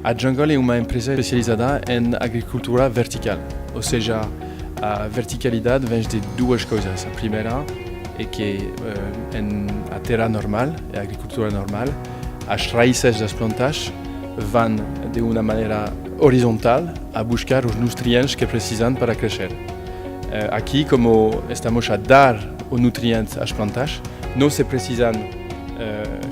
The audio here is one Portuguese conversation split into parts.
A Jungle é uma empresa especializada em agricultura vertical, ou seja, a verticalidade vem de duas coisas. A primeira é que a terra normal, a agricultura normal, as raízes das plantas vão de uma maneira horizontal a buscar os nutrientes que precisam para crescer. Aqui, como estamos a dar o nutriente às plantas, não se precisam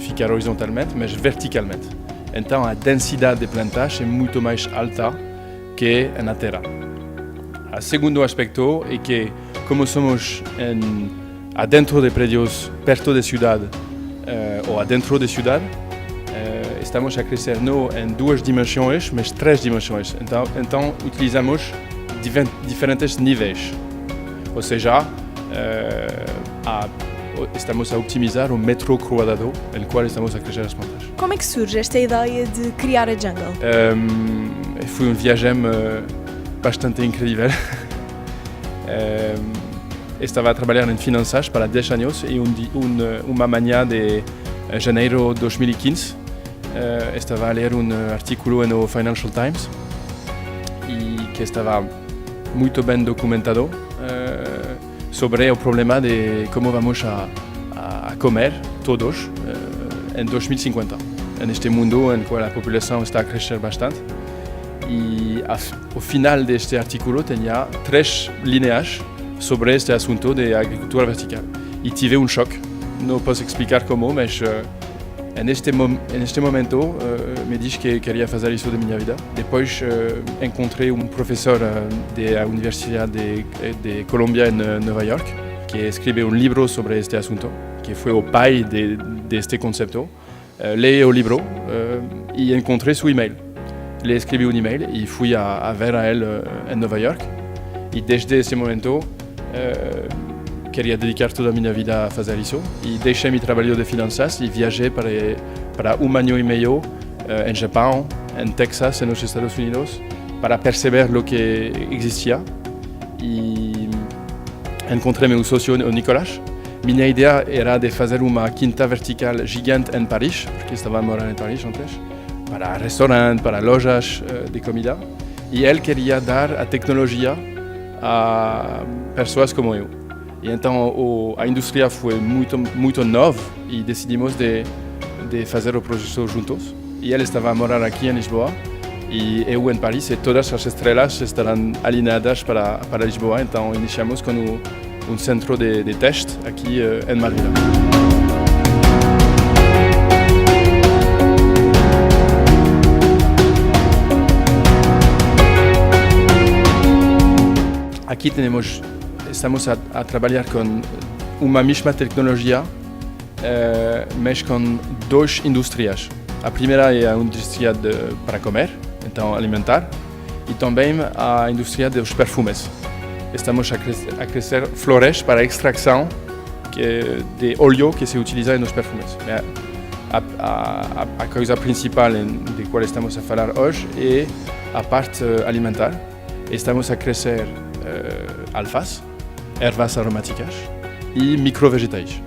ficar horizontalmente, mas verticalmente. Então a densidade de plantas é muito mais alta que na terra. O segundo aspecto é que, como somos adentro de prédios perto da cidade ou adentro da cidade, estamos a crescer não em duas dimensões, mas três dimensões. Então utilizamos diferentes níveis. Ou seja, estamos a optimizar o metro quadrado em qual estamos a crescer as plantas. Como é que surge esta ideia de criar a Jungle? Foi viagem bastante incrível. Estava a trabalhar em finanças para 10 anos e uma manhã de janeiro de 2015 estava a ler artículo no Financial Times e que estava muito bem documentado sobre o problema de como vamos a comer todos em 2050, neste mundo em que a população está a crescer bastante. E ao final deste artículo tinha 3 linhas sobre este assunto de agricultura vertical. E tive um choque, não posso explicar como, mas neste momento me disse que queria fazer isso da minha vida. Depois encontrei um professor da Universidade de Colômbia em Nova York, que escreveu um livro sobre este assunto, que foi o pai deste conceito. Li o livro e encontrei seu e-mail. Ele escreveu um e-mail e fui a ver a ele em Nova York. E desde esse momento queria dedicar toda a minha vida a fazer isso. E deixei meu trabalho de finanças e viajei para 1 ano e meio em Japão, em Texas, nos Estados Unidos, para perceber o que existia. E encontrei meu sócio, o Nicolas. Minha ideia era de fazer uma quinta vertical gigante em Paris, porque estava a morar em Paris antes, para restaurantes, para lojas de comida. E ele queria dar a tecnologia a pessoas como eu. E então a indústria foi muito nova e decidimos de fazer o projeto juntos. E ele estava a morar aqui em Lisboa e eu em Paris, e todas as estrelas estarão alinhadas para Lisboa. Então iniciamos com um centro de teste aqui em Madrid. Aqui estamos a trabalhar com uma mesma tecnologia, mas com 2 indústrias. A primeira é a indústria para comer, então alimentar, e também a indústria dos perfumes. Estamos a crescer flores para extração de óleo que se utiliza nos perfumes. A coisa principal de qual estamos a falar hoje é a parte alimentar. Estamos a crescer alfas, ervas aromáticas e microvegetais.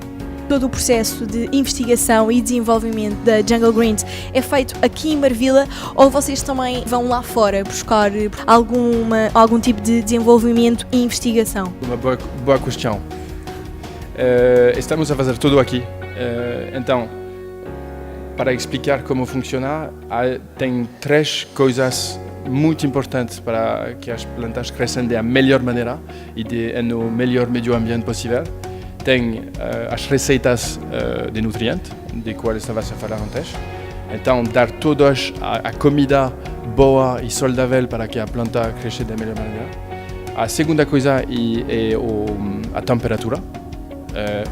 Todo o processo de investigação e desenvolvimento da Jungle Greens é feito aqui em Marvila ou vocês também vão lá fora buscar algum tipo de desenvolvimento e investigação? Uma boa questão. Estamos a fazer tudo aqui. Então, para explicar como funciona, tem 3 coisas muito importante para que as plantas cresçam da melhor maneira e no melhor meio ambiente possível. Tem as receitas de nutrientes, de qual estava a falar antes. Então, dar toda a comida boa e saudável para que a planta cresça da melhor maneira. A segunda coisa é a temperatura,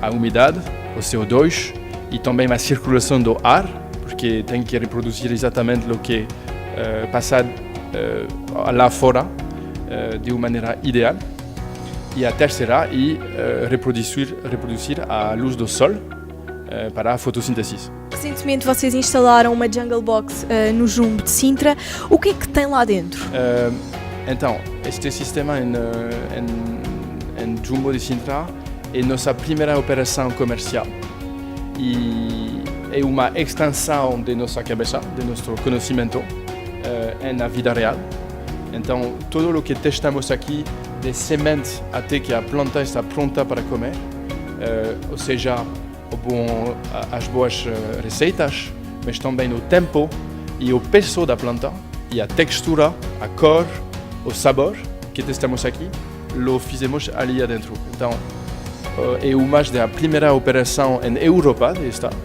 a umidade, o CO2 e também a circulação do ar, porque tem que reproduzir exatamente o que passa lá fora de uma maneira ideal. E a terceira é reproduzir a luz do sol para a fotossíntese. Recentemente vocês instalaram uma Jungle Box no Jumbo de Sintra. O que é que tem lá dentro? Então, este sistema em Jumbo de Sintra é nossa primeira operação comercial. E é uma extensão de nossa cabeça, de nosso conhecimento. na vida real. Então, tudo o que testamos aqui, de sementes até que a planta está pronta para comer, ou seja, as boas receitas, mas também o tempo e o peso da planta, e a textura, a cor, o sabor que testamos aqui, lo fizemos ali adentro. Então, é uma da primeira operação em Europa,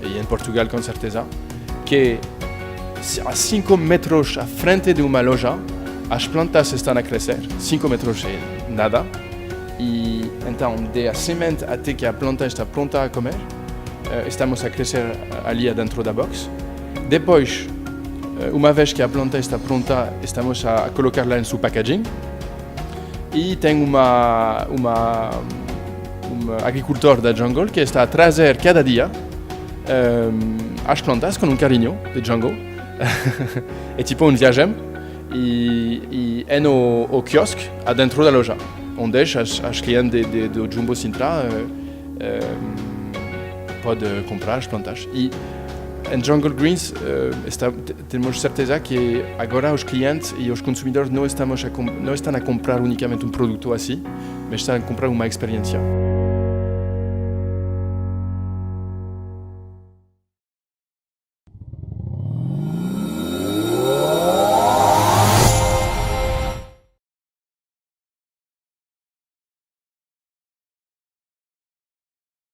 e em Portugal com certeza, que a 5 metros à frente de uma loja, as plantas estão a crescer. 5 metros é nada. E então, de a semente até que a planta está pronta a comer, estamos a crescer ali dentro da box. Depois, uma vez que a planta está pronta, estamos a colocá-la em seu packaging. E tem um agricultor da jungle que está a trazer cada dia as plantas com carinho de jungle. É tipo viagem. E é no quiosque, dentro da loja, onde as clientes do Jumbo Sintra podem comprar as plantas. E em Jungle Greens temos certeza que agora os clientes e os consumidores não estão a comprar unicamente produto assim, mas estão a comprar uma experiência.